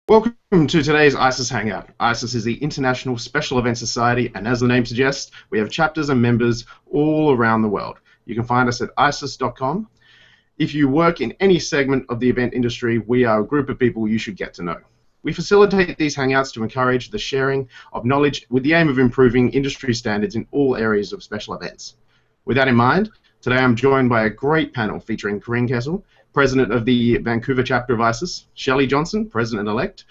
Welcome to today's ISES Hangout. ISES is the International Special Events Society, and as the name suggests, we have chapters and members all around the world. You can find us at ISES.com. If you work in any segment of the event industry, we are a group of people you should get to know. We facilitate these Hangouts to encourage the sharing of knowledge with the aim of improving industry standards in all areas of special events. With that in mind, today I'm joined by a great panel featuring Corinne Kessel, President of the Vancouver chapter of ISES, Shelley Johnson, President-elect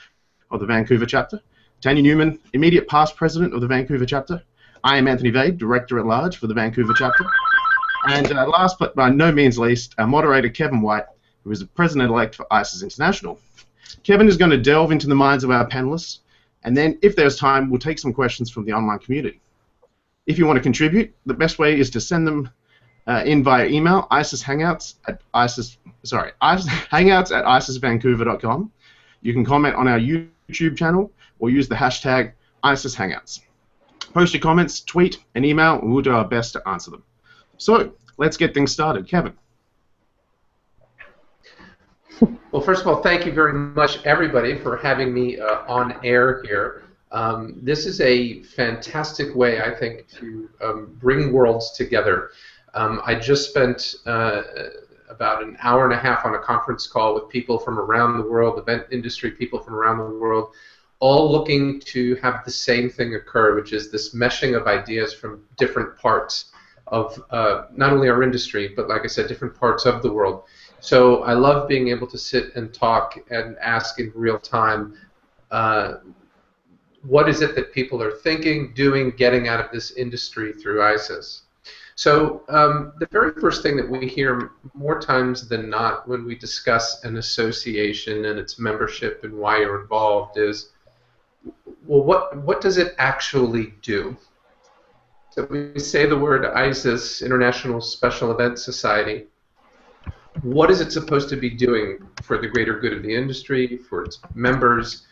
of the Vancouver chapter, Tanya Newman, immediate past President of the Vancouver chapter. I am Anthony Vade, Director-at-Large for the Vancouver chapter. And last but by no means least, our moderator Kevin White, who is the President-elect for ISES International. Kevin is going to delve into the minds of our panelists, and then, if there's time, we'll take some questions from the online community. If you want to contribute, the best way is to send them in via email, Hangouts at isesvancouver.com. You can comment on our YouTube channel or use the hashtag ISESHangouts. Post your comments, tweet, and email, and we'll do our best to answer them. So, let's get things started. Kevin. Well, first of all, thank you very much, everybody, for having me on air here. This is a fantastic way, I think, to bring worlds together. I just spent about an hour and a half on a conference call with people from around the world, event industry people from around the world, all looking to have the same thing occur, which is this meshing of ideas from different parts of not only our industry, but like I said, different parts of the world. So I love being able to sit and talk and ask in real time, what is it that people are thinking, doing, getting out of this industry through ISES? So the very first thing that we hear more times than not when we discuss an association and its membership and why you're involved is, well, what does it actually do? So we say the word ISES, International Special Events Society. What is it supposed to be doing for the greater good of the industry, for its members?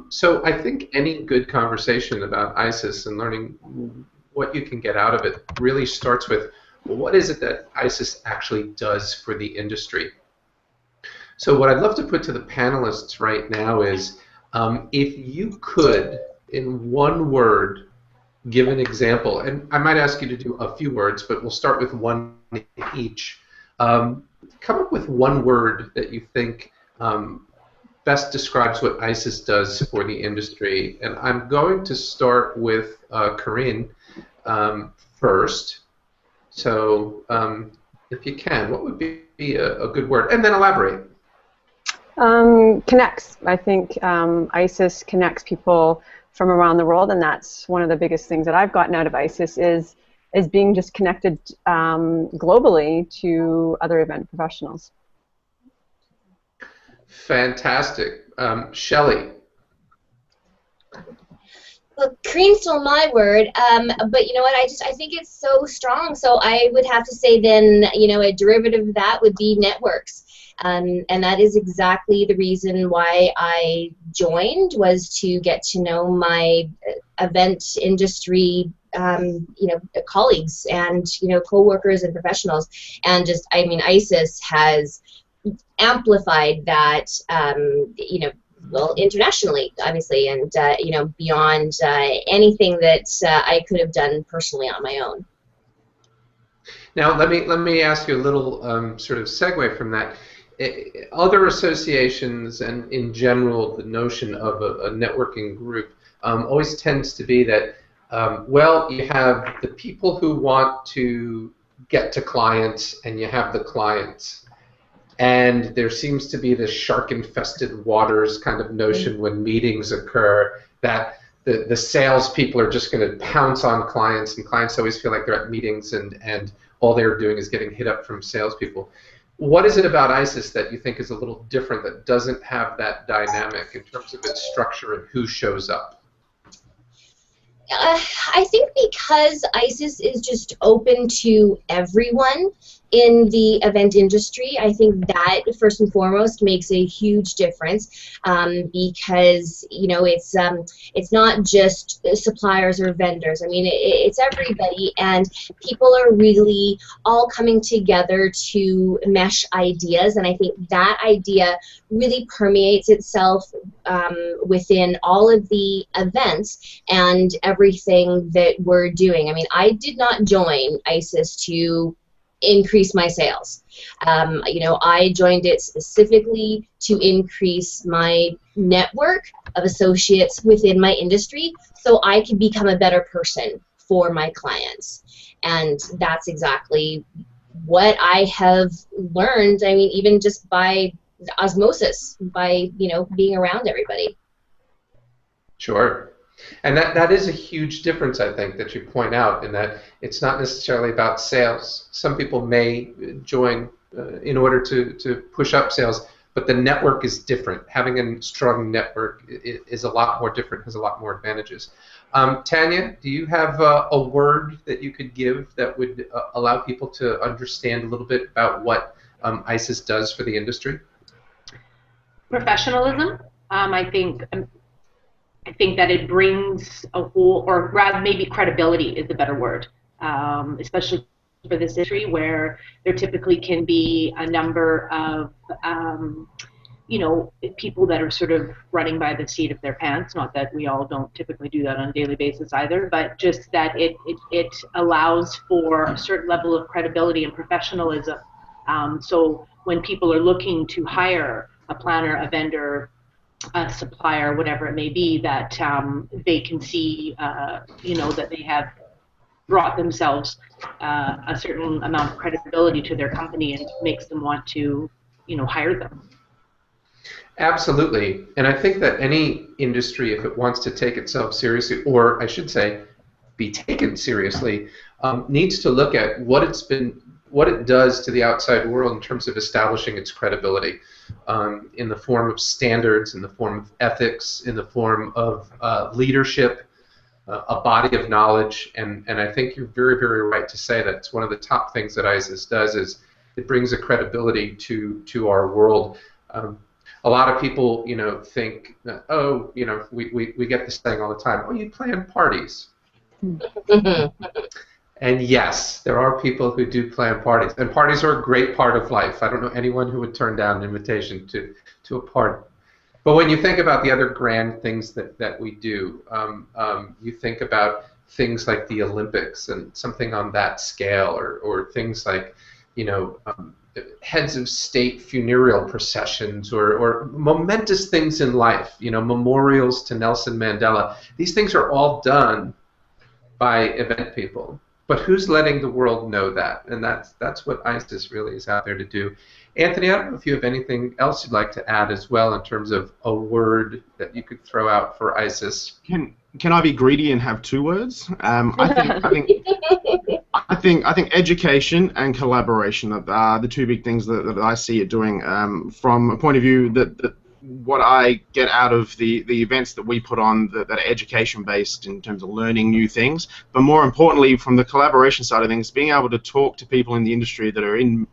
So I think any good conversation about ISES and learning what you can get out of it really starts with, well, what is it that ISES actually does for the industry? So what I'd love to put to the panelists right now is, if you could, in one word, give an example, and I might ask you to do a few words, but we'll start with one each. Come up with one word that you think best describes what ISES does for the industry. And I'm going to start with Corinne first. So if you can, what would be a good word? And then elaborate. Connects. I think ISES connects people from around the world, and that's one of the biggest things that I've gotten out of ISES is being just connected globally to other event professionals. Fantastic. Shelley. Well, Korean's still my word, but you know what? I think it's so strong. So I would have to say then, you know, a derivative of that would be networks. And that is exactly the reason why I joined, was to get to know my event industry, you know, colleagues and, you know, co-workers and professionals. And just, I mean, ISES has amplified that, you know, well, internationally, obviously, and, you know, beyond anything that I could have done personally on my own. Now, let me ask you a little sort of segue from that. Other associations and in general the notion of a networking group always tends to be that, well, you have the people who want to get to clients and you have the clients. And there seems to be this shark-infested waters kind of notion when meetings occur that the salespeople are just going to pounce on clients, and clients always feel like they're at meetings and all they're doing is getting hit up from salespeople. What is it about ISES that you think is a little different, that doesn't have that dynamic in terms of its structure and who shows up? I think because ISES is just open to everyone, in the event industry. I think that first and foremost makes a huge difference, because it's not just suppliers or vendors. I mean, it's everybody, and people are really all coming together to mesh ideas, and I think that idea really permeates itself within all of the events and everything that we're doing. I mean, I did not join ISES to increase my sales. I joined it specifically to increase my network of associates within my industry so I could become a better person for my clients. And that's exactly what I have learned. I mean, even just by osmosis, by being around everybody. Sure. And that is a huge difference, I think, that you point out, in that it's not necessarily about sales. Some people may join in order to push up sales, but the network is different. Having a strong network is a lot more different, has a lot more advantages. Tanya, do you have a word that you could give that would allow people to understand a little bit about what ISES does for the industry? Professionalism. I think that it brings a whole, or rather maybe credibility is the better word, especially for this industry where there typically can be a number of, people that are sort of running by the seat of their pants. Not that we all don't typically do that on a daily basis either, but just that it allows for a certain level of credibility and professionalism. So when people are looking to hire a planner, a vendor, a supplier, whatever it may be, that they can see, that they have brought themselves a certain amount of credibility to their company, and makes them want to, hire them. Absolutely. And I think that any industry, if it wants to take itself seriously, or I should say, be taken seriously, needs to look at what it does to the outside world in terms of establishing its credibility, in the form of standards, in the form of ethics, in the form of leadership, a body of knowledge, and I think you're very, very right to say that it's one of the top things that ISES does, is it brings a credibility to our world. A lot of people, think, we get this thing all the time. Oh, you plan parties. And yes, there are people who do plan parties, and parties are a great part of life. I don't know anyone who would turn down an invitation to a party. But when you think about the other grand things that we do, you think about things like the Olympics and something on that scale, or things like, heads of state funeral processions, or momentous things in life, memorials to Nelson Mandela. These things are all done by event people. But who's letting the world know that? And that's what ISES really is out there to do. Anthony, I don't know if you have anything else you'd like to add as well in terms of a word that you could throw out for ISES. Can I be greedy and have two words? I think education and collaboration are the two big things that I see it doing, from a point of view that what I get out of the events that we put on that are education based in terms of learning new things, but more importantly from the collaboration side of things, being able to talk to people in the industry that are in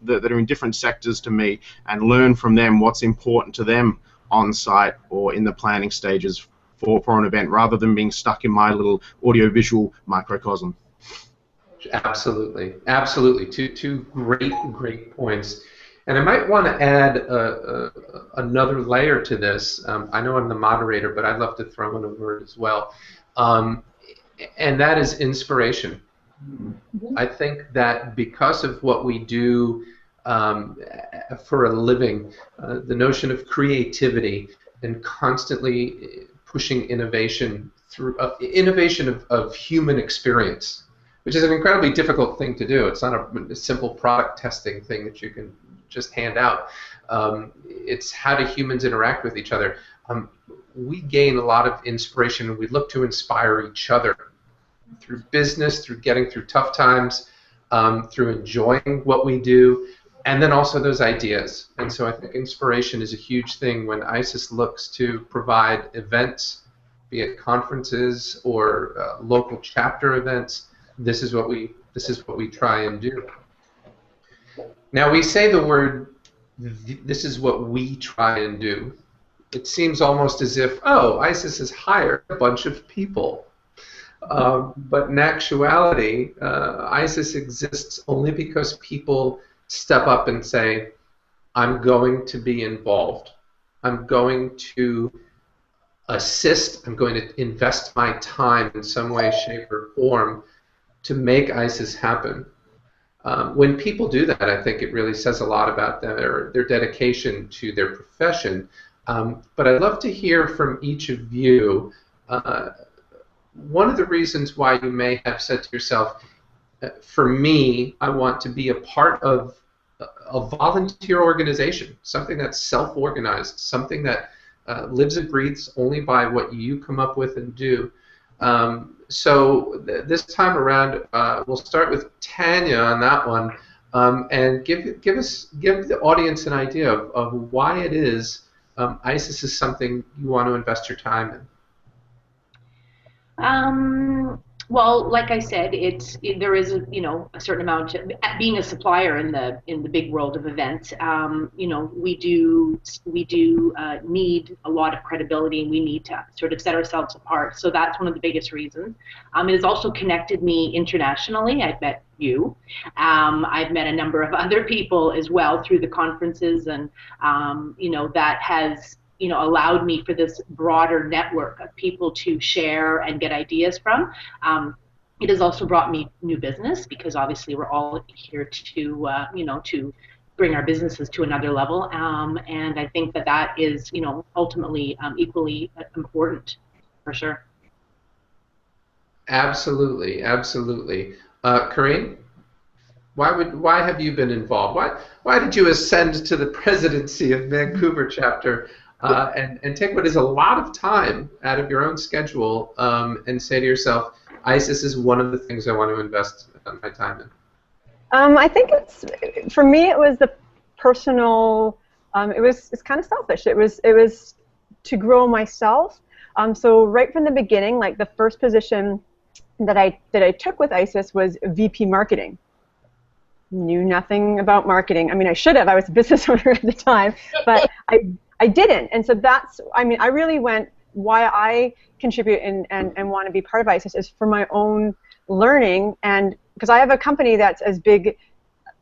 different sectors to me and learn from them what's important to them on site or in the planning stages for an event, rather than being stuck in my little audiovisual microcosm. Absolutely, absolutely. Two great points. And I might want to add another layer to this. I know I'm the moderator, but I'd love to throw in a word as well. And that is inspiration. I think that because of what we do for a living, the notion of creativity and constantly pushing innovation through innovation of human experience, which is an incredibly difficult thing to do. It's not a simple product testing thing that you can just hand out. It's how do humans interact with each other. We gain a lot of inspiration, and we look to inspire each other through business, through getting through tough times, through enjoying what we do, and then also those ideas. And so I think inspiration is a huge thing when ISES looks to provide events, be it conferences or local chapter events. This is what we try and do. Now we say the word, this is what we try and do. It seems almost as if, oh, ISES has hired a bunch of people. But in actuality, ISES exists only because people step up and say, I'm going to be involved. I'm going to assist. I'm going to invest my time in some way, shape, or form to make ISES happen. When people do that, I think it really says a lot about their dedication to their profession. But I'd love to hear from each of you one of the reasons why you may have said to yourself, for me, I want to be a part of a volunteer organization, something that's self-organized, something that lives and breathes only by what you come up with and do. So this time around, we'll start with Tanya on that one, and give the audience an idea of why it is ISES is something you want to invest your time in. Well, like I said, there is a certain amount. Being a supplier in the big world of events, we do need a lot of credibility, and we need to sort of set ourselves apart. So that's one of the biggest reasons. It has also connected me internationally. I've met you. I've met a number of other people as well through the conferences, and that has allowed me for this broader network of people to share and get ideas from. It has also brought me new business, because obviously we're all here to bring our businesses to another level. And I think that is, ultimately equally important, for sure. Absolutely, absolutely. Corinne, why have you been involved? Why did you ascend to the presidency of Vancouver chapter? And take what is a lot of time out of your own schedule and say to yourself, ISES is one of the things I want to invest my time in? I think for me, it was the personal, it's kind of selfish. It was to grow myself. So right from the beginning, like the first position that I took with ISES was VP marketing. Knew nothing about marketing. I mean, I should have. I was a business owner at the time, but I didn't. And so I really went, why I contribute and want to be part of ISES is for my own learning, and because I have a company that's as big,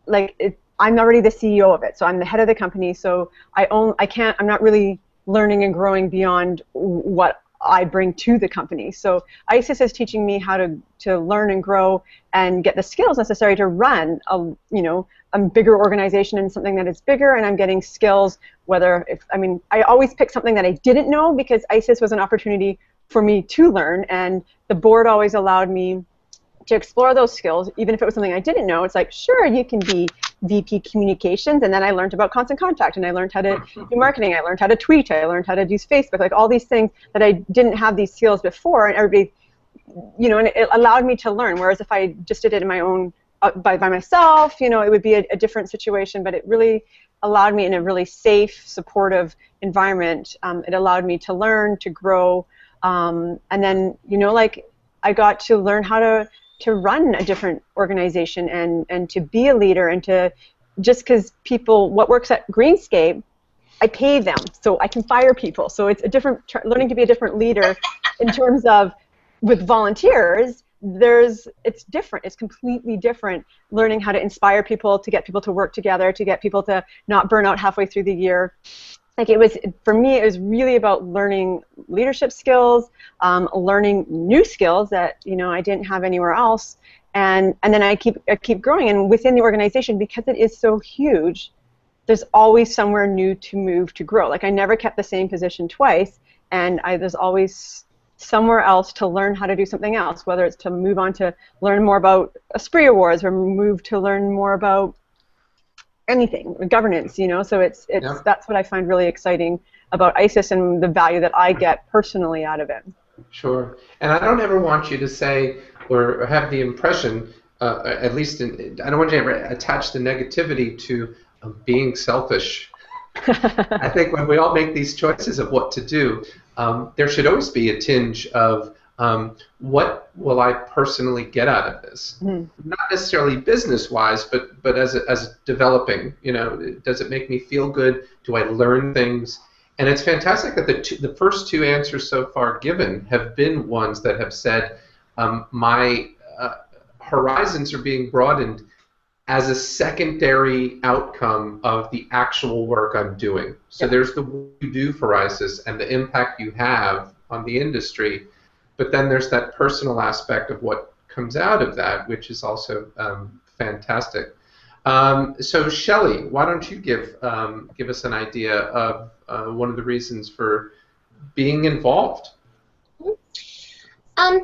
I'm already the CEO of it, so I'm the head of the company, so I'm not really learning and growing beyond what I bring to the company. So ISES is teaching me how to learn and grow and get the skills necessary to run a bigger organization and something that is bigger, and I'm getting skills. I always pick something that I didn't know, because ISES was an opportunity for me to learn, and the board always allowed me to explore those skills, even if it was something I didn't know. It's like, sure, you can be VP communications, and then I learned about constant contact, and I learned how to do marketing, I learned how to tweet, I learned how to use Facebook, like all these things that I didn't have these skills before, and everybody, and it allowed me to learn. Whereas if I just did it in my own, by myself, it would be a different situation. But it really allowed me in a really safe, supportive environment. It allowed me to learn, to grow, and then I got to learn how to run a different organization and to be a leader, and to, just because what works at Greenscape, I pay them, so I can fire people. So it's learning to be a different leader in terms of, with volunteers, it's different. It's completely different. Learning how to inspire people, to get people to work together, to get people to not burn out halfway through the year. For me, it was really about learning leadership skills, learning new skills that I didn't have anywhere else, and then I keep growing. And within the organization, because it is so huge, there's always somewhere new to move, to grow. I never kept the same position twice, and there's always somewhere else to learn how to do something else, whether it's to move on to learn more about Esprit Awards, or move to learn more about anything, governance, so it's that's what I find really exciting about ISES, and the value that I get personally out of it. Sure. And I don't ever want you to say or have the impression, at least I don't want you to ever attach the negativity to being selfish. I think when we all make these choices of what to do, there should always be a tinge of what will I personally get out of this? Not necessarily business-wise, but as developing. Does it make me feel good? Do I learn things? And it's fantastic that the first two answers so far given have been ones that have said my horizons are being broadened as a secondary outcome of the actual work I'm doing. So there's the work you do for ISES and the impact you have on the industry, but then there's that personal aspect of what comes out of that, which is also fantastic. So Shelley, why don't you give us an idea of one of the reasons for being involved? I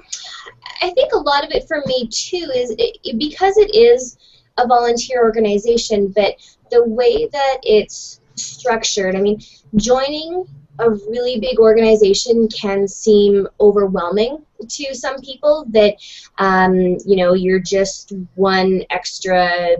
think a lot of it for me too is because it is a volunteer organization, but the way that it's structured, I mean, joining a really big organization can seem overwhelming to some people, that you're just one extra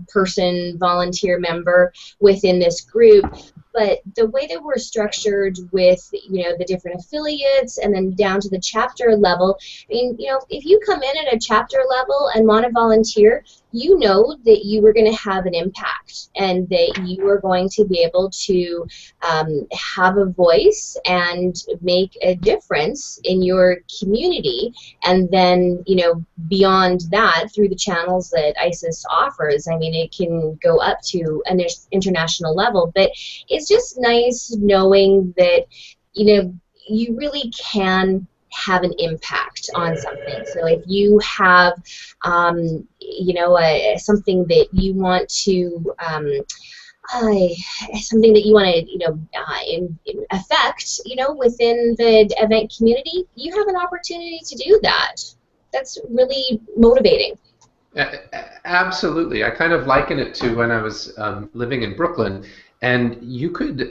person, volunteer member within this group. But the way that we're structured with, the different affiliates and then down to the chapter level, I mean, if you come in at a chapter level and want to volunteer, you know that you are going to have an impact and that you are going to be able to have a voice and make a difference in your community. And then, beyond that, through the channels that ISES offers, I mean, it can go up to an international level. But it's just nice knowing that, you really can have an impact on something. So if you have, something that you want to, something that you want to, affect, within the event community, you have an opportunity to do that. That's really motivating. Absolutely. I kind of liken it to when I was living in Brooklyn, and you could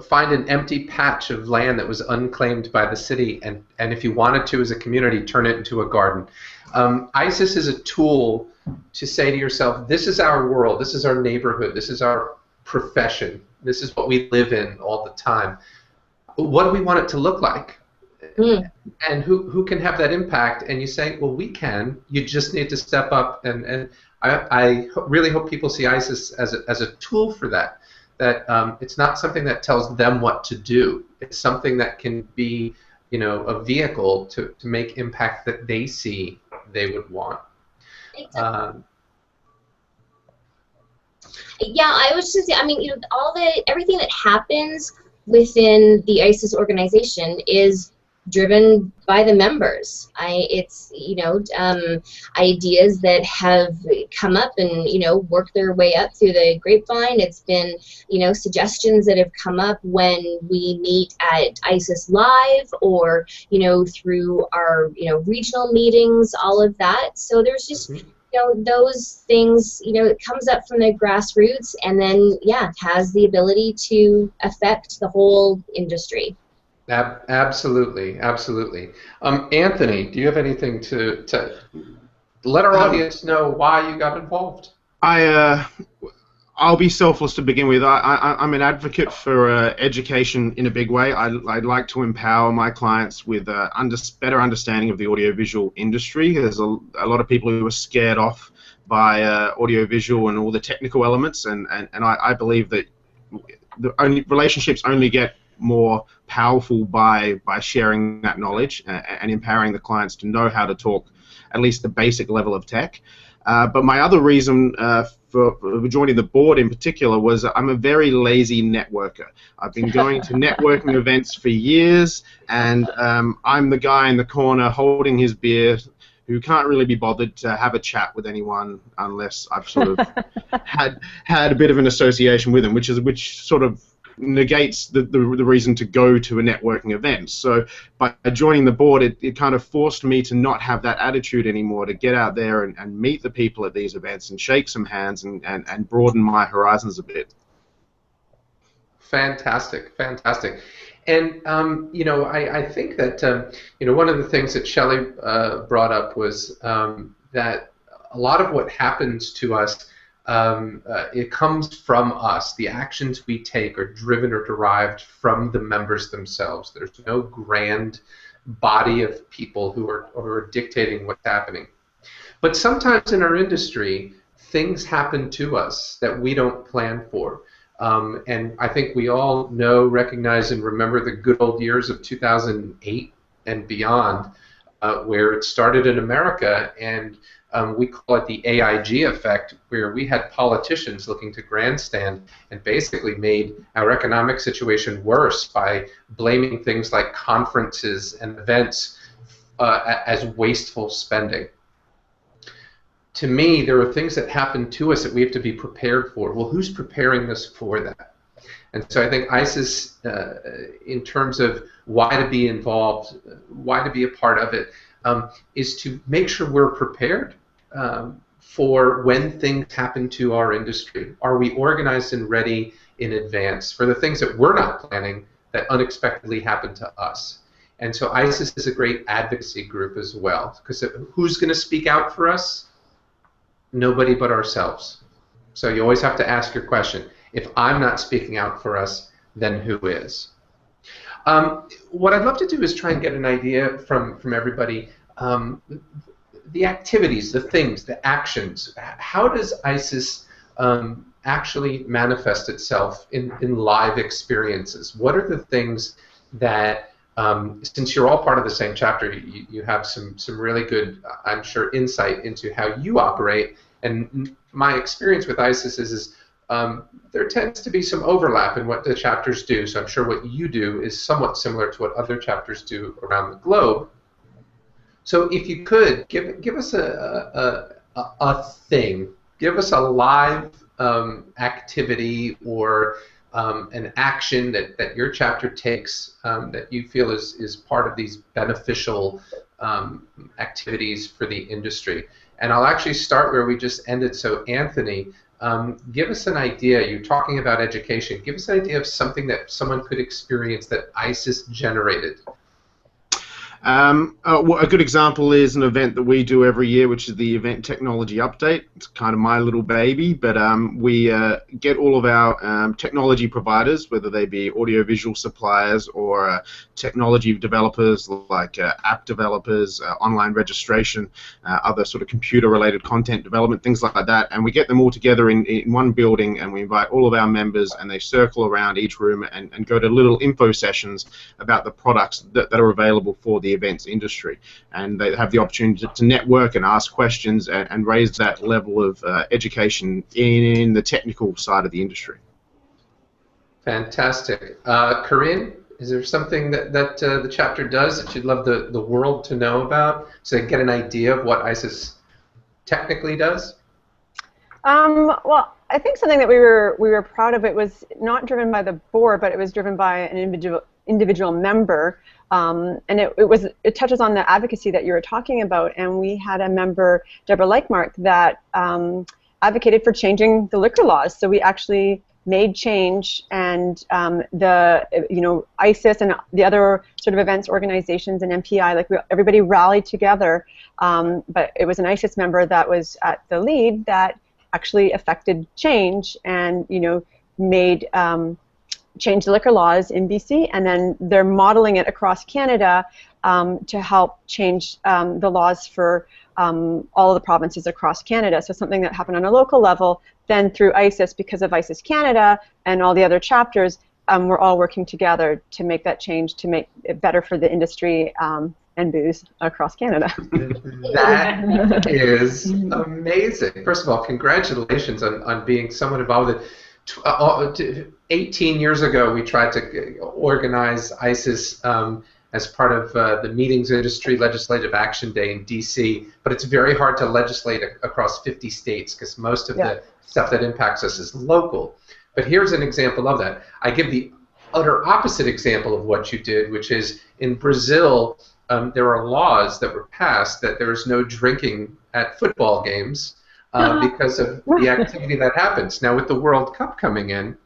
find an empty patch of land that was unclaimed by the city, and if you wanted to as a community, turn it into a garden. ISES is a tool to say to yourself, this is our world, this is our neighborhood, this is our profession, this is what we live in all the time. What do we want it to look like? And who can have that impact? And you say, well, we can. You just need to step up. And I really hope people see ISES as a tool for that. That it's not something that tells them what to do. It's something that can be, a vehicle to make impact that they see they would want. Yeah, I was just, I mean, everything that happens within the ISES organization is driven by the members. It's ideas that have come up and worked their way up through the grapevine. It's been suggestions that have come up when we meet at ISES Live or through our regional meetings, all of that. So there's just those things, it comes up from the grassroots and then has the ability to affect the whole industry. Absolutely, absolutely. Anthony, do you have anything to let our audience know why you got involved? I'll be selfless to begin with. I'm an advocate for education in a big way. I'd like to empower my clients with better understanding of the audiovisual industry. There's a lot of people who are scared off by audiovisual and all the technical elements, and I believe that relationships only get more powerful by sharing that knowledge and empowering the clients to know how to talk at least the basic level of tech. But my other reason for joining the board in particular was I'm a very lazy networker. I've been going to networking events for years, and I'm the guy in the corner holding his beer who can't really be bothered to have a chat with anyone unless I've sort of had a bit of an association with them, which sort of negates the reason to go to a networking event. So by joining the board, it kind of forced me to not have that attitude anymore, to get out there and meet the people at these events and shake some hands and broaden my horizons a bit. Fantastic, fantastic. And I think that one of the things that Shelley brought up was that a lot of what happens to us, it comes from us. The actions we take are driven or derived from the members themselves. There's no grand body of people who are dictating what's happening. But sometimes in our industry, things happen to us that we don't plan for. And I think we all know, recognize, and remember the good old years of 2008 and beyond, where it started in America, and we call it the AIG effect, where we had politicians looking to grandstand and basically made our economic situation worse by blaming things like conferences and events as wasteful spending. To me, there are things that happen to us that we have to be prepared for. Well, who's preparing us for that? And so I think ISES, in terms of why to be involved, why to be a part of it, is to make sure we're prepared for when things happen to our industry. Are we organized and ready in advance for the things that we're not planning that unexpectedly happen to us? And so ISES is a great advocacy group as well, because who's going to speak out for us? Nobody but ourselves. So you always have to ask your question. If I'm not speaking out for us, then who is? What I'd love to do is try and get an idea from everybody, the activities, the things, the actions. How does ISES actually manifest itself in live experiences? What are the things that, since you're all part of the same chapter, you have some really good, I'm sure, insight into how you operate. And my experience with ISES is there tends to be some overlap in what the chapters do. So I'm sure what you do is somewhat similar to what other chapters do around the globe. So if you could, give us a thing, give us a live activity or an action that your chapter takes that you feel is part of these beneficial activities for the industry. And I'll actually start where we just ended. So Anthony, give us an idea. You're talking about education. Give us an idea of something that someone could experience that ISES generated. Well, a good example is an event that we do every year, which is the Event Technology Update. It's kind of my little baby, but we get all of our technology providers, whether they be audiovisual suppliers or technology developers like app developers, online registration, other sort of computer-related content development, things like that, and we get them all together in one building, and we invite all of our members, and they circle around each room and go to little info sessions about the products that are available for the events industry, and they have the opportunity to network and ask questions and raise that level of education in the technical side of the industry. Fantastic. Corinne, is there something that the chapter does that you'd love the world to know about, so they get an idea of what ISES technically does? Well, I think something that we were proud of, it was not driven by the board, but it was driven by an individual member. And it touches on the advocacy that you were talking about, and we had a member, Deborah Leichmark, that advocated for changing the liquor laws. So we actually made change, and ISES and the other sort of events organizations and MPI, like everybody rallied together. But it was an ISES member that was at the lead that actually affected change, and made change the liquor laws in BC, and then they're modeling it across Canada to help change the laws for all of the provinces across Canada. So something that happened on a local level, then through ISES, because of ISES Canada and all the other chapters, we're all working together to make that change, to make it better for the industry and booze across Canada. That is amazing. First of all, congratulations on being somewhat involved with it. 18 years ago, we tried to organize ISES as part of the Meetings Industry Legislative Action Day in D.C., but it's very hard to legislate across 50 states because most of the stuff that impacts us is local. But here's an example of that. I give the utter opposite example of what you did, which is in Brazil, there are laws that were passed that there is no drinking at football games because of the activity that happens. Now, with the World Cup coming in,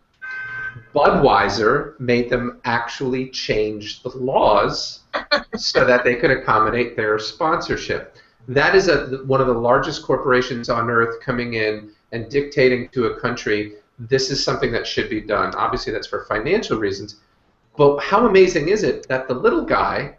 Budweiser made them actually change the laws so that they could accommodate their sponsorship. That is one of the largest corporations on earth coming in and dictating to a country, this is something that should be done. Obviously, that's for financial reasons. But how amazing is it that the little guy,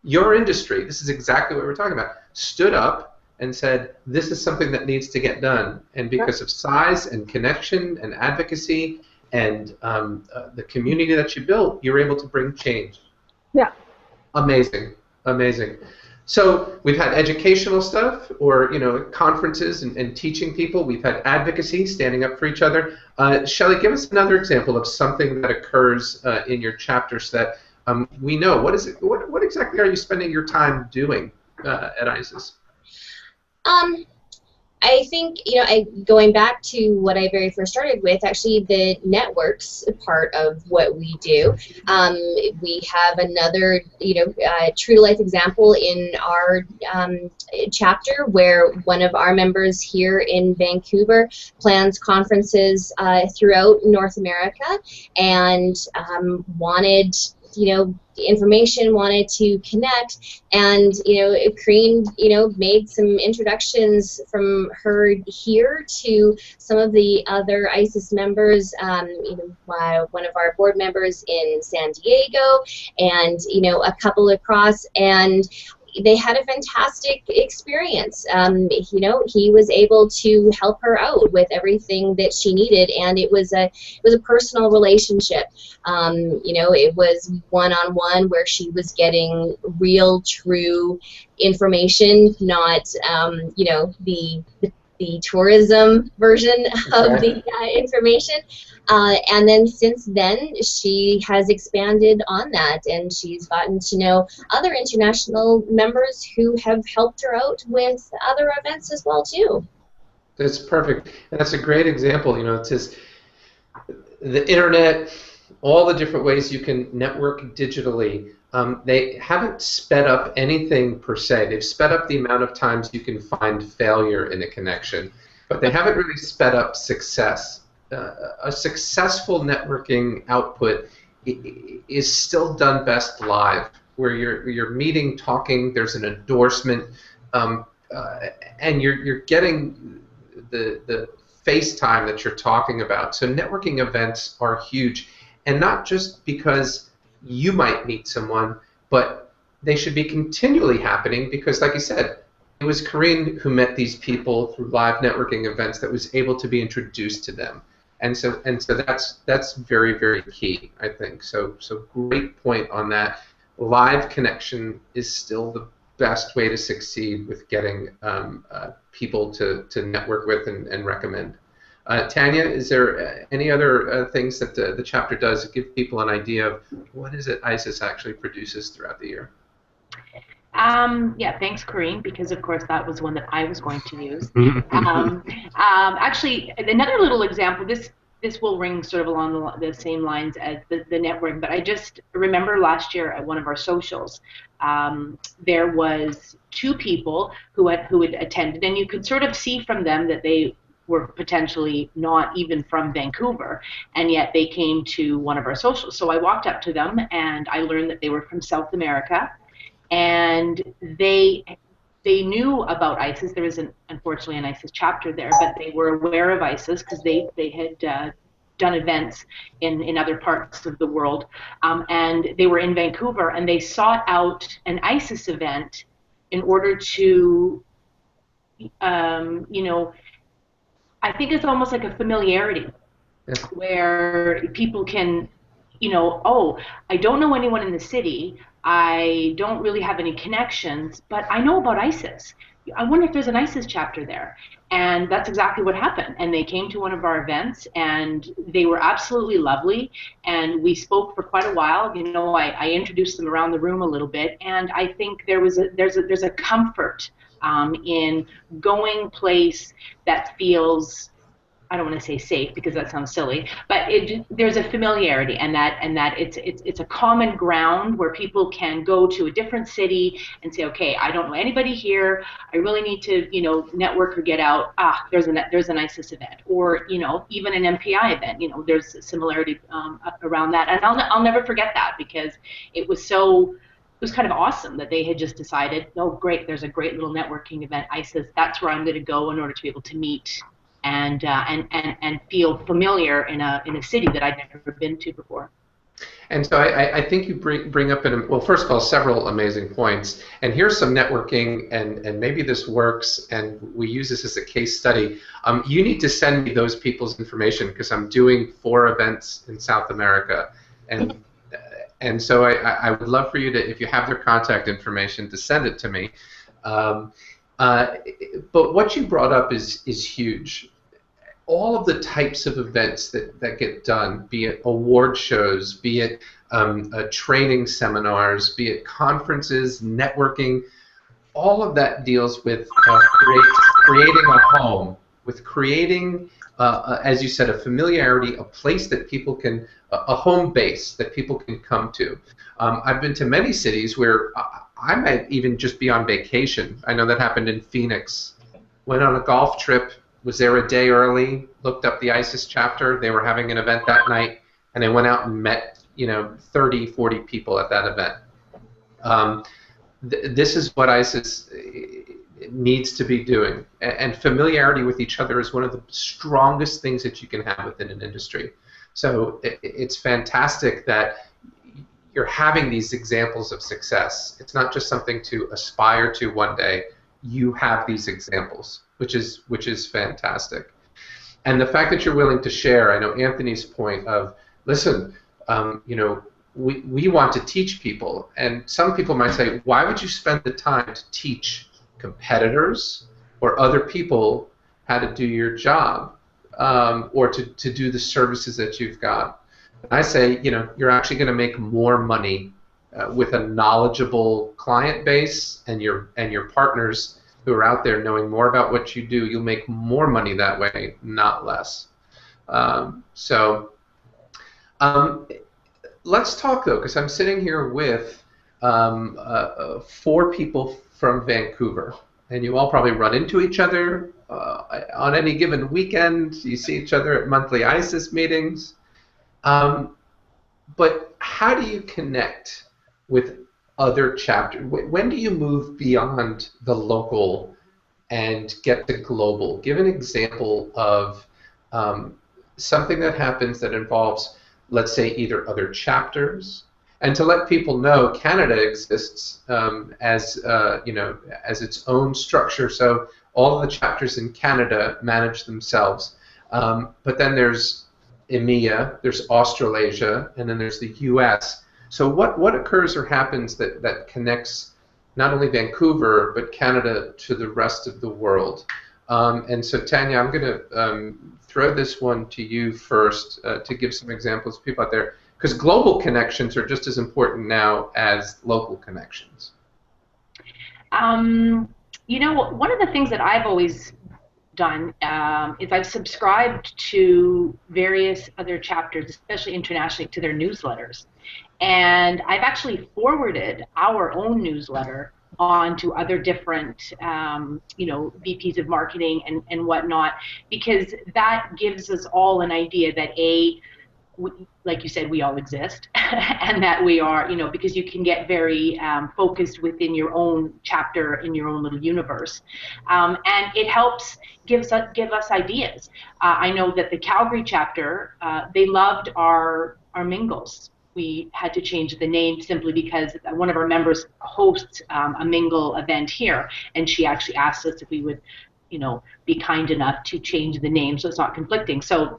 your industry, this is exactly what we're talking about, stood up and said, this is something that needs to get done. And because of size and connection and advocacy and the community that you built, you're able to bring change. Yeah. Amazing, amazing. So we've had educational stuff, or conferences and teaching people. We've had advocacy, standing up for each other. Shelley, give us another example of something that occurs in your chapter so that we know. What is it? What exactly are you spending your time doing at ISES? I think, going back to what I very first started with, actually the networks part of what we do. We have another, true-to-life example in our chapter where one of our members here in Vancouver plans conferences throughout North America and wanted information, wanted to connect, and Karine made some introductions from her here to some of the other ISES members, one of our board members in San Diego, and a couple across, and they had a fantastic experience. He was able to help her out with everything that she needed, and it was a personal relationship. It was one-on-one where she was getting real, true information, not the tourism version of the information. And then since then, she has expanded on that, and she's gotten to know other international members who have helped her out with other events as well, too. That's perfect. And that's a great example. It's just the internet, all the different ways you can network digitally. They haven't sped up anything per se. They've sped up the amount of times you can find failure in a connection, but they haven't really sped up success. A successful networking output is still done best live, where you're meeting, talking, there's an endorsement, and you're getting the FaceTime that you're talking about. So networking events are huge, and not just because you might meet someone, but they should be continually happening because, like you said, it was Karine who met these people through live networking events that was able to be introduced to them. And so that's very, very key, I think. So great point on that. Live connection is still the best way to succeed with getting people to network with and recommend. Tanya, is there any other things that the chapter does to give people an idea of what is it ISES actually produces throughout the year? Yeah, thanks, Karine, because of course that was one that I was going to use. Actually, another little example. This will ring sort of along the same lines as the network, but I just remember last year at one of our socials, there was two people who had attended, and you could sort of see from them that they were potentially not even from Vancouver, and yet they came to one of our socials. So I walked up to them, and I learned that they were from South America, and they knew about ISES. There isn't, unfortunately, an ISES chapter there, but they were aware of ISES because they had done events in other parts of the world, and they were in Vancouver, and they sought out an ISES event in order to, I think it's almost like a familiarity, where people can, oh, I don't know anyone in the city, I don't really have any connections, but I know about ISES. I wonder if there's an ISES chapter there. And that's exactly what happened. And they came to one of our events, and they were absolutely lovely. And we spoke for quite a while. I introduced them around the room a little bit, and I think there's a comfort in going place that feels, I don't want to say safe because that sounds silly, but there's a familiarity, and that it's a common ground where people can go to a different city and say, okay, I don't know anybody here, I really need to network or get out. There's an ISES event, or even an MPI event. There's a similarity around that, and I'll never forget that because it was kind of awesome that they had just decided, oh great, there's a great little networking event, ISES, that's where I'm going to go in order to be able to meet and feel familiar in a city that I'd never been to before. And so I think you bring up, well, first of all, several amazing points. And here's some networking, and maybe this works, and we use this as a case study. You need to send me those people's information because I'm doing 4 events in South America. And so I would love for you to, if you have their contact information, to send it to me. But what you brought up is huge. All of the types of events that get done, be it award shows, be it training seminars, be it conferences, networking, all of that deals with creating a home, with creating, as you said, a familiarity, a place that people can, a home base that people can come to. I've been to many cities where I might even just be on vacation. I know that happened in Phoenix. Went on a golf trip, was there a day early, looked up the ISES chapter. They were having an event that night, and I went out and met, 30, 40 people at that event. This is what ISES needs to be doing. And familiarity with each other is one of the strongest things that you can have within an industry. So it's fantastic that you're having these examples of success. It's not just something to aspire to one day. You have these examples, which is fantastic. And the fact that you're willing to share, I know Anthony's point of, listen, we want to teach people, and some people might say, why would you spend the time to teach competitors or other people how to do your job, or to do the services that you've got? And I say, you're actually going to make more money with a knowledgeable client base and your partners who are out there knowing more about what you do. You'll make more money that way, not less. Let's talk, though, because I'm sitting here with 4 people from Vancouver, and you all probably run into each other on any given weekend. You see each other at monthly ISES meetings. But how do you connect with other chapters? When do you move beyond the local and get to global? Give an example of something that happens that involves, let's say, either other chapters. And to let people know, Canada exists as its own structure. So all of the chapters in Canada manage themselves. But then there's EMEA, there's Australasia, and then there's the US. So what occurs or happens that connects not only Vancouver but Canada to the rest of the world? And so Tanya, I'm going to throw this one to you first to give some examples of people out there, because global connections are just as important now as local connections. One of the things that I've always done is I've subscribed to various other chapters, especially internationally, to their newsletters. And I've actually forwarded our own newsletter on to other different, VPs of marketing and whatnot, because that gives us all an idea that like you said, we all exist, and that we are, because you can get very focused within your own chapter in your own little universe, and it helps give us ideas. I know that the Calgary chapter, they loved our mingles. We had to change the name simply because one of our members hosts a mingle event here, and she actually asked us if we would, be kind enough to change the name so it's not conflicting. So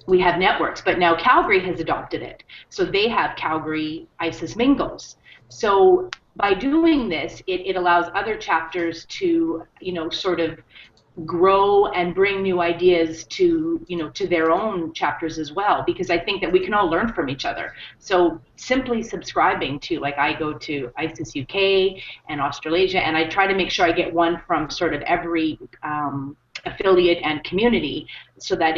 we have networks, but now Calgary has adopted it. So they have Calgary ISES Mingles. So by doing this, it allows other chapters to, sort of grow and bring new ideas to, to their own chapters as well, because I think that we can all learn from each other. So simply subscribing to, like, I go to ISES UK and Australasia, and I try to make sure I get one from sort of every affiliate and community, so that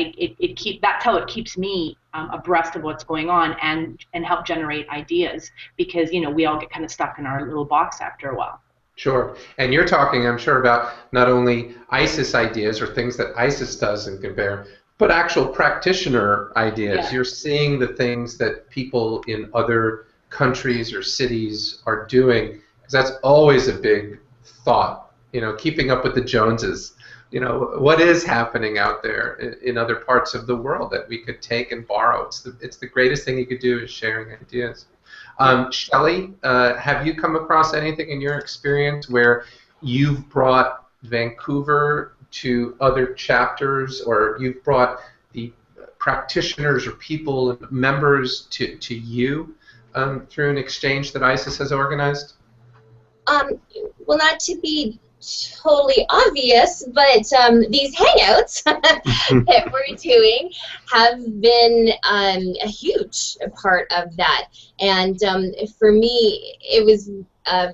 that's how it keeps me abreast of what's going on and help generate ideas, because we all get kind of stuck in our little box after a while. Sure. And you're talking, I'm sure, about not only ISES ideas or things that ISES does and compare, but actual practitioner ideas. Yeah. You're seeing the things that people in other countries or cities are doing, because that's always a big thought, keeping up with the Joneses. what is happening out there in other parts of the world that we could take and borrow. It's the greatest thing you could do is sharing ideas. Shelley, have you come across anything in your experience where you've brought Vancouver to other chapters, or you've brought the practitioners or people, members to you through an exchange that ISES has organized? Well, not to be totally obvious, but these hangouts that we're doing have been a huge part of that. And for me, it was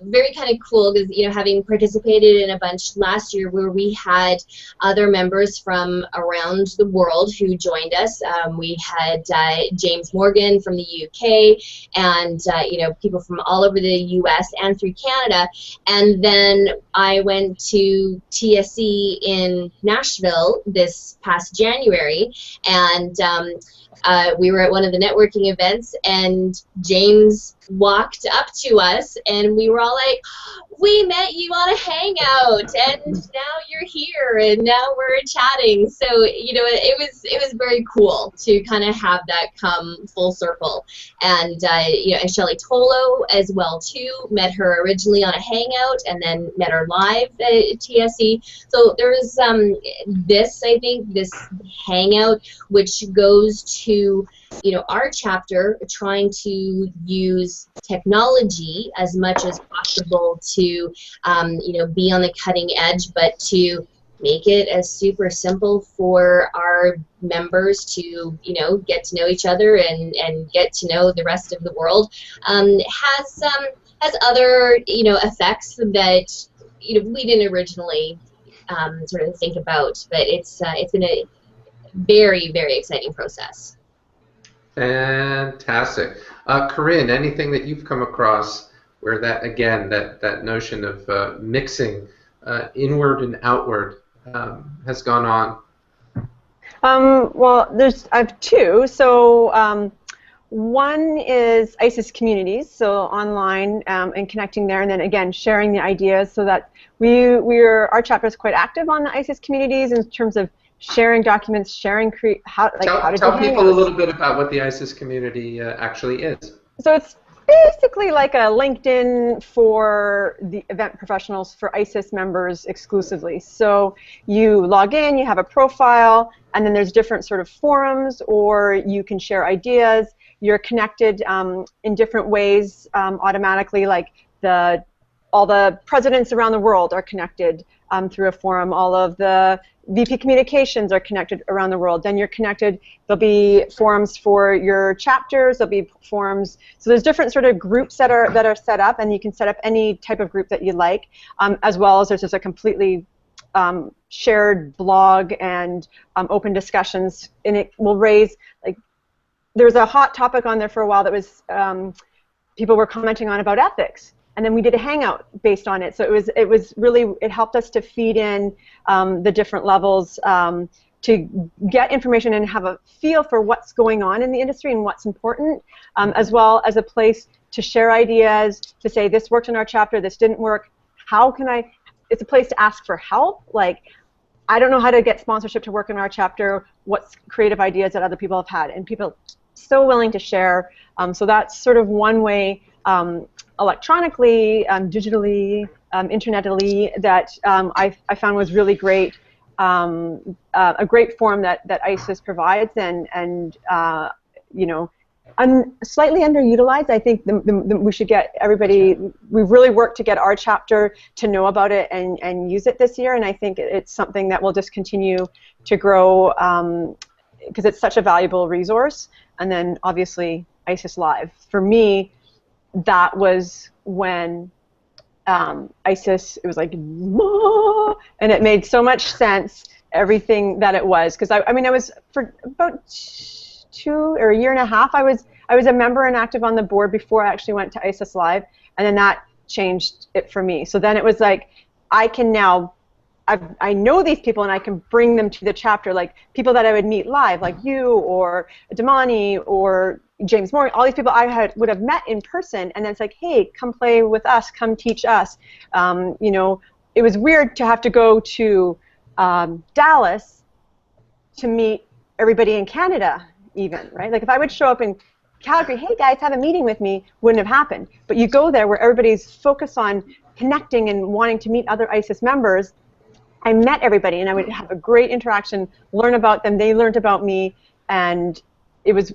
very kind of cool because, having participated in a bunch last year where we had other members from around the world who joined us. We had James Morgan from the UK and, people from all over the US and through Canada. And then I went to TSE in Nashville this past January, and we were at one of the networking events, and James walked up to us, and we were all like, we met you on a hangout, and now you're here, and now we're chatting. So, it was very cool to kind of have that come full circle. And, and Shelley Tolo as well, too, met her originally on a hangout, and then met her live at TSE. So there's this hangout, which goes to our chapter trying to use technology as much as possible to, be on the cutting edge, but to make it as super simple for our members to, get to know each other and get to know the rest of the world. Has other, effects that, we didn't originally sort of think about, but it's been a very, very exciting process. Fantastic. Corinne, anything that you've come across where that, again, that notion of mixing inward and outward has gone on? Well, I have two. So one is ISES communities, so online and connecting there, and then again sharing the ideas, so that our chapter is quite active on the ISES communities in terms of sharing documents, sharing how to tell people a little bit about what the ISES community actually is. So it's basically like a LinkedIn for the event professionals for ISES members exclusively. So you log in, you have a profile, and then there's different sort of forums, or you can share ideas. You're connected in different ways automatically, like all the presidents around the world are connected through a forum. All of the VP communications are connected around the world. Then you're connected. There'll be forums for your chapters. There'll be forums. So there's different sort of groups that are set up, and you can set up any type of group that you like, as well as there's just a completely shared blog and open discussions, and it will raise, like, there was a hot topic on there for a while that was people were commenting on about ethics. And then we did a hangout based on it. So it helped us to feed in the different levels to get information and have a feel for what's going on in the industry and what's important, as well as a place to share ideas, to say this worked in our chapter, this didn't work, how can I, it's a place to ask for help, like, I don't know how to get sponsorship to work in our chapter, what's creative ideas that other people have had, and people are so willing to share. So that's sort of one way, electronically, digitally, internetally, that I found was really great, a great forum that ISES provides, and slightly underutilized. I think we should get everybody, we've really worked to get our chapter to know about it and use it this year, and I think it's something that will just continue to grow because it's such a valuable resource. And then obviously ISES Live. For me, that was when ISES, it was like, and it made so much sense, everything that it was. Because I was, for about a year and a half, I was a member and active on the board before I actually went to ISES Live, and then that changed it for me. So then it was like, I can now, I know these people and I can bring them to the chapter, like people that I would meet live, like you or Damani or James Morgan, all these people I would have met in person, and then it's like, hey, come play with us, come teach us. It was weird to have to go to Dallas to meet everybody in Canada even, right? Like if I would show up in Calgary, hey guys, have a meeting with me, wouldn't have happened. But you go there where everybody's focused on connecting and wanting to meet other ISIS members. I met everybody and I would have a great interaction, learn about them, they learned about me, and it was,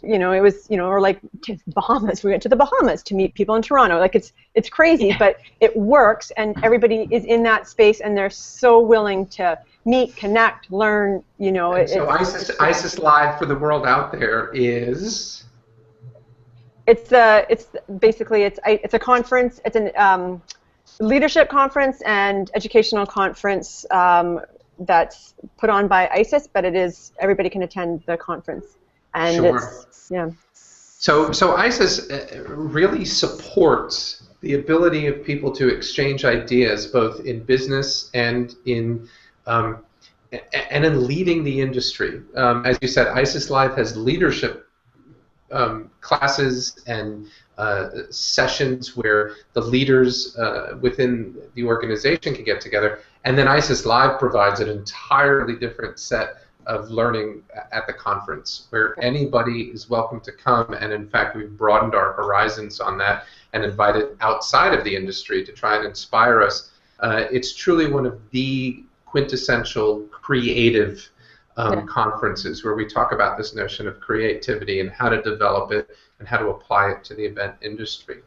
or like to Bahamas. We went to the Bahamas to meet people in Toronto. Like it's crazy, but it works, and everybody is in that space, and they're so willing to meet, connect, learn. So ISES Live for the world out there is. It's basically it's a conference. It's an leadership conference and educational conference that's put on by ISIS, but everybody can attend the conference. And sure. Yeah. So ISIS really supports the ability of people to exchange ideas, both in business and in leading the industry. As you said, ISIS Live has leadership classes and sessions where the leaders within the organization can get together, and then ISIS Live provides an entirely different set of learning at the conference where anybody is welcome to come, and in fact we've broadened our horizons on that and invited outside of the industry to try and inspire us. It's truly one of the quintessential creative conferences where we talk about this notion of creativity and how to develop it and how to apply it to the event industry.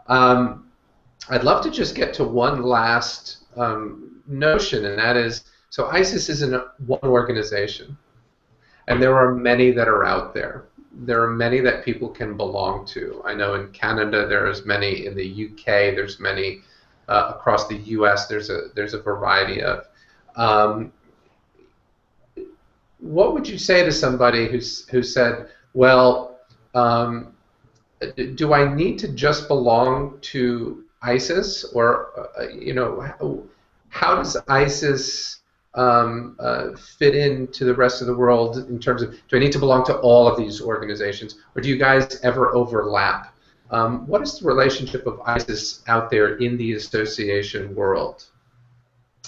I'd love to just get to one last notion, and that is, so ISIS isn't one organization, and there are many that are out there. There are many that people can belong to. I know in Canada there's many, in the UK there's many, across the US there's a variety of. What would you say to somebody who said, well, do I need to just belong to ISIS, or how does ISIS fit into the rest of the world in terms of, do I need to belong to all of these organizations, or do you guys ever overlap? What is the relationship of ISIS out there in the association world?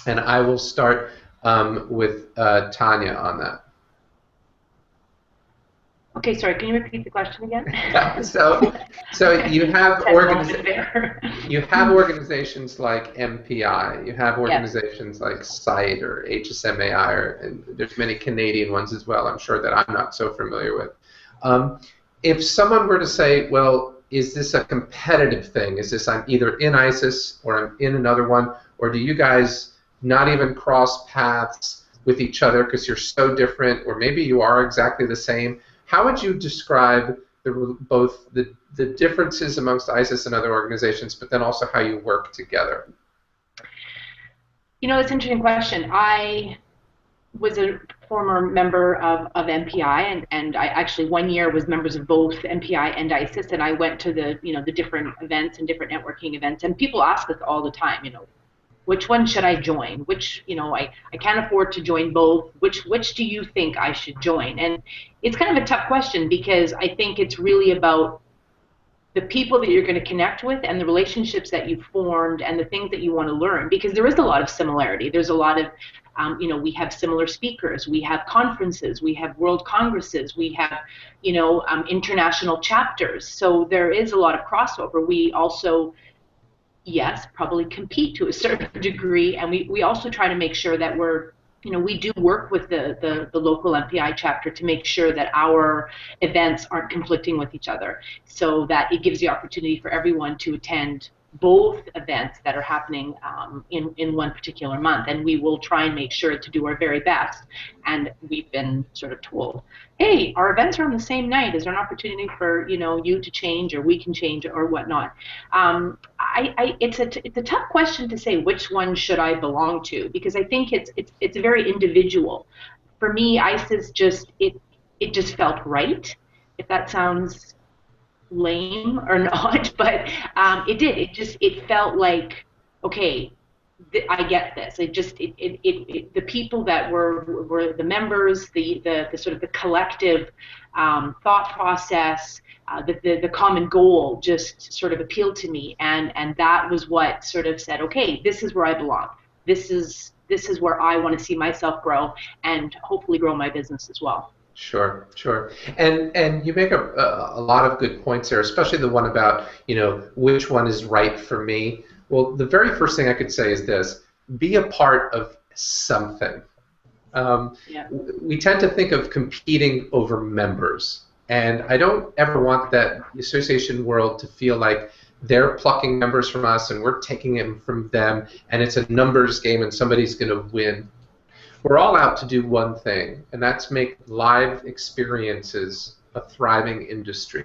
And I will start with Tanya on that. Okay, sorry, can you repeat the question again? So you have organizations like MPI, you have organizations like SITE or HSMAI, and there's many Canadian ones as well, I'm sure, that I'm not so familiar with. If someone were to say, well, is this a competitive thing? Is this I'm either in ISIS or I'm in another one, or do you guys not even cross paths with each other because you're so different, or maybe you are exactly the same? How would you describe both the differences amongst ISIS and other organizations, but then also how you work together? It's an interesting question. I was a former member of MPI, and I actually one year was members of both MPI and ISIS, and I went to the the different events and different networking events, and people ask us all the time, which one should I join? Which, I can't afford to join both. Which do you think I should join? And it's kind of a tough question, because I think it's really about the people that you're going to connect with and the relationships that you've formed and the things that you want to learn, because there is a lot of similarity. There's a lot of, we have similar speakers, we have conferences, we have world congresses, we have, international chapters. So there is a lot of crossover. We also, yes, probably compete to a certain degree, and we also try to make sure that we're, we do work with the local MPI chapter to make sure that our events aren't conflicting with each other, so that it gives the opportunity for everyone to attend both events that are happening in one particular month, and we will try and make sure to do our very best. And we've been sort of told, hey, our events are on the same night. Is there an opportunity for you to change, or we can change, or whatnot? It's a tough question to say which one should I belong to, because I think it's very individual. For me, ISIS just felt right. If that sounds lame or not, but it did. It felt like, okay, I get this. The people that were the members, the sort of the collective thought process, the common goal just sort of appealed to me, and that was what sort of said, okay, this is where I belong. This is this is where I want to see myself grow and hopefully grow my business as well. Sure, sure. And you make a lot of good points there, especially the one about, which one is right for me. Well, the very first thing I could say is this: be a part of something. We tend to think of competing over members, and I don't ever want that association world to feel like they're plucking members from us and we're taking them from them, and it's a numbers game and somebody's going to win. We're all out to do one thing, and that's make live experiences a thriving industry.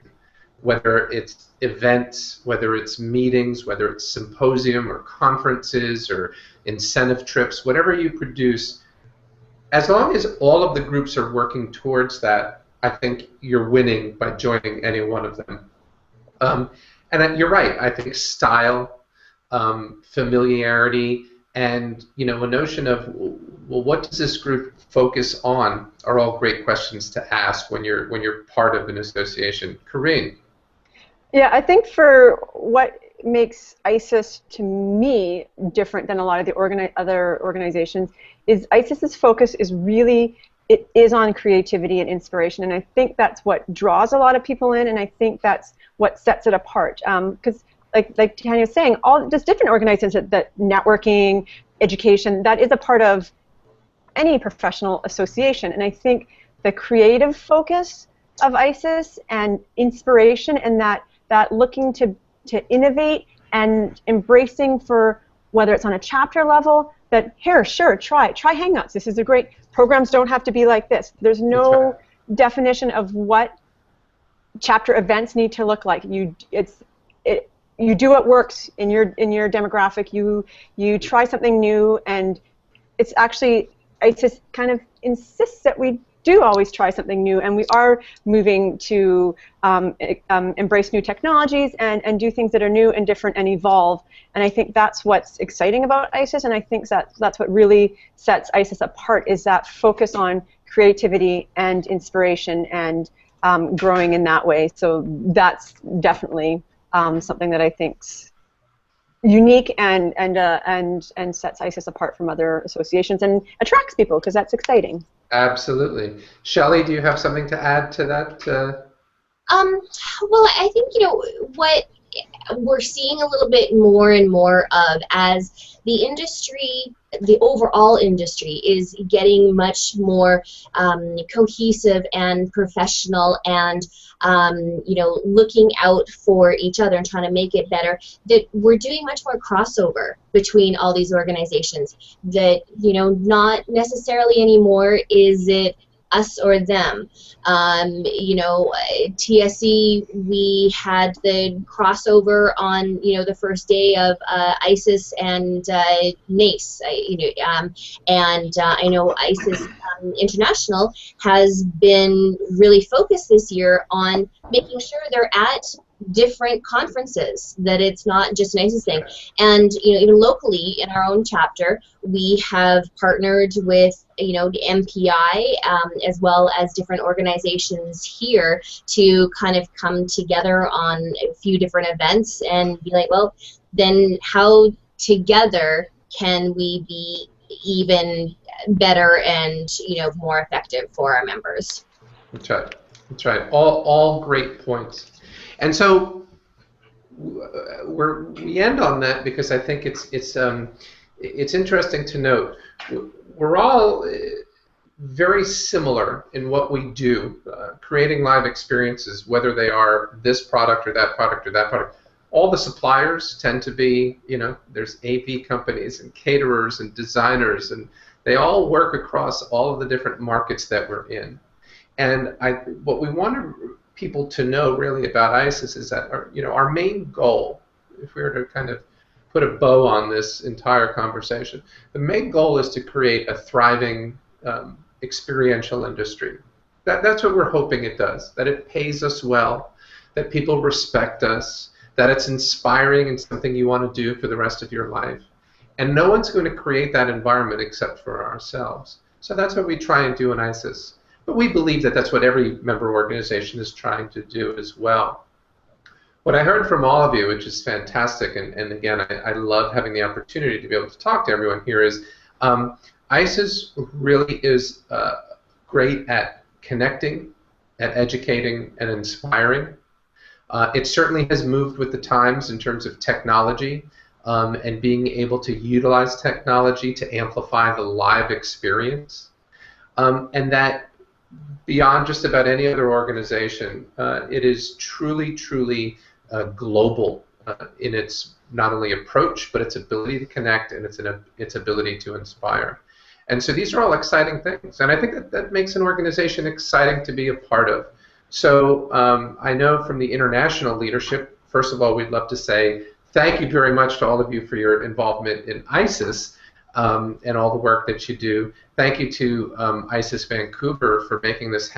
Whether it's events, whether it's meetings, whether it's symposium or conferences or incentive trips, whatever you produce, as long as all of the groups are working towards that, I think you're winning by joining any one of them. And you're right. I think style, familiarity, and a notion of, well, what does this group focus on, are all great questions to ask when you're part of an association. Corinne. Yeah, I think for what makes ISES to me different than a lot of the other organizations is ISES's focus is really, it is on creativity and inspiration, and I think that's what draws a lot of people in, and I think that's what sets it apart. Because like Tanya was saying, there's different organizations that networking, education, that is a part of any professional association, and I think the creative focus of ISES and inspiration and that looking to innovate and embracing, for whether it's on a chapter level, that here, sure, try Hangouts. This is a great, programs don't have to be like this. There's no definition of what chapter events need to look like. You do what works in your demographic. You try something new, and it's actually, ISES kind of insists that we do always try something new, and we are moving to embrace new technologies and do things that are new and different and evolve. And I think that's what's exciting about ISES, and I think that's what really sets ISES apart, is that focus on creativity and inspiration and growing in that way. So that's definitely something that I think's unique and sets ISES apart from other associations and attracts people, because that's exciting. Absolutely. Shelley, do you have something to add to that? Well, I think, what we're seeing a little bit more and more of as the industry, the overall industry, is getting much more cohesive and professional and, looking out for each other and trying to make it better, that we're doing much more crossover between all these organizations. That, not necessarily anymore is it us or them. TSE, we had the crossover on, the first day of ISES and NACE. And I know ISES International has been really focused this year on making sure they're at different conferences, that it's not just an ISES thing. And even locally in our own chapter, we have partnered with the MPI as well as different organizations here to kind of come together on a few different events and be like, well, then how together can we be even better and more effective for our members? That's right. That's right. All great points. And so we end on that because I think it's interesting to note we're all very similar in what we do, creating live experiences, whether they are this product or that product or that product. All the suppliers tend to be, there's AV companies and caterers and designers, and they all work across all of the different markets that we're in. And what we want people to know really about ISES is that our main goal, if we were to kind of put a bow on this entire conversation, the main goal is to create a thriving experiential industry. That's what we're hoping it does, that it pays us well, that people respect us, that it's inspiring and something you want to do for the rest of your life. And no one's going to create that environment except for ourselves. So that's what we try and do in ISES. But we believe that that's what every member organization is trying to do as well. What I heard from all of you, which is fantastic, and again, I love having the opportunity to be able to talk to everyone here, is ISES really is great at connecting, at educating, and inspiring. It certainly has moved with the times in terms of technology and being able to utilize technology to amplify the live experience. And that beyond just about any other organization, it is truly, truly global in its not only approach, but its ability to connect and its ability to inspire. And so these are all exciting things. And I think that makes an organization exciting to be a part of. So I know from the international leadership, first of all, we'd love to say thank you very much to all of you for your involvement in ISES and all the work that you do. Thank you to ISES Vancouver for making this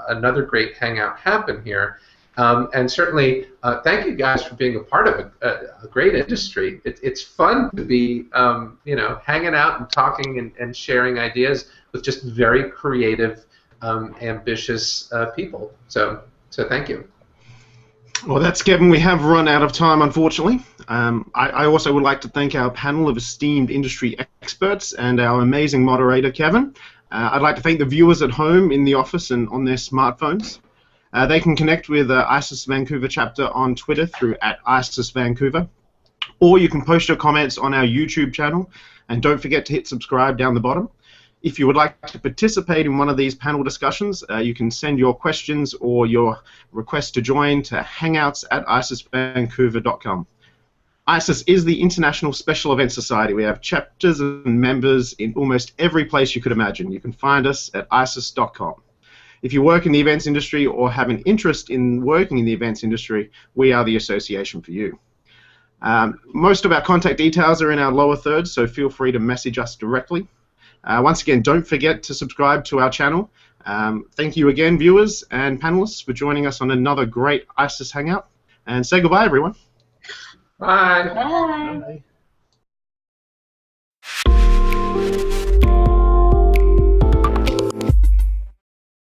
another great hangout happen here. And certainly, thank you guys for being a part of a great industry. It's fun to be, you know, hanging out and talking and sharing ideas with just very creative, ambitious people. So thank you. Well, that's Kevin. We have run out of time, unfortunately. I also would like to thank our panel of esteemed industry experts and our amazing moderator, Kevin. I'd like to thank the viewers at home, in the office, and on their smartphones. They can connect with ISES Vancouver chapter on Twitter through @ISESVancouver, or you can post your comments on our YouTube channel, and don't forget to hit subscribe down the bottom. If you would like to participate in one of these panel discussions, you can send your questions or your request to join to hangouts@isesvancouver.com. ISES is the International Special Events Society. We have chapters and members in almost every place you could imagine. You can find us at ISES.com. If you work in the events industry or have an interest in working in the events industry, we are the association for you. Most of our contact details are in our lower third, so feel free to message us directly. Once again, don't forget to subscribe to our channel. Thank you again, viewers and panelists, for joining us on another great ISES Hangout. And say goodbye, everyone. Bye. Bye. Bye.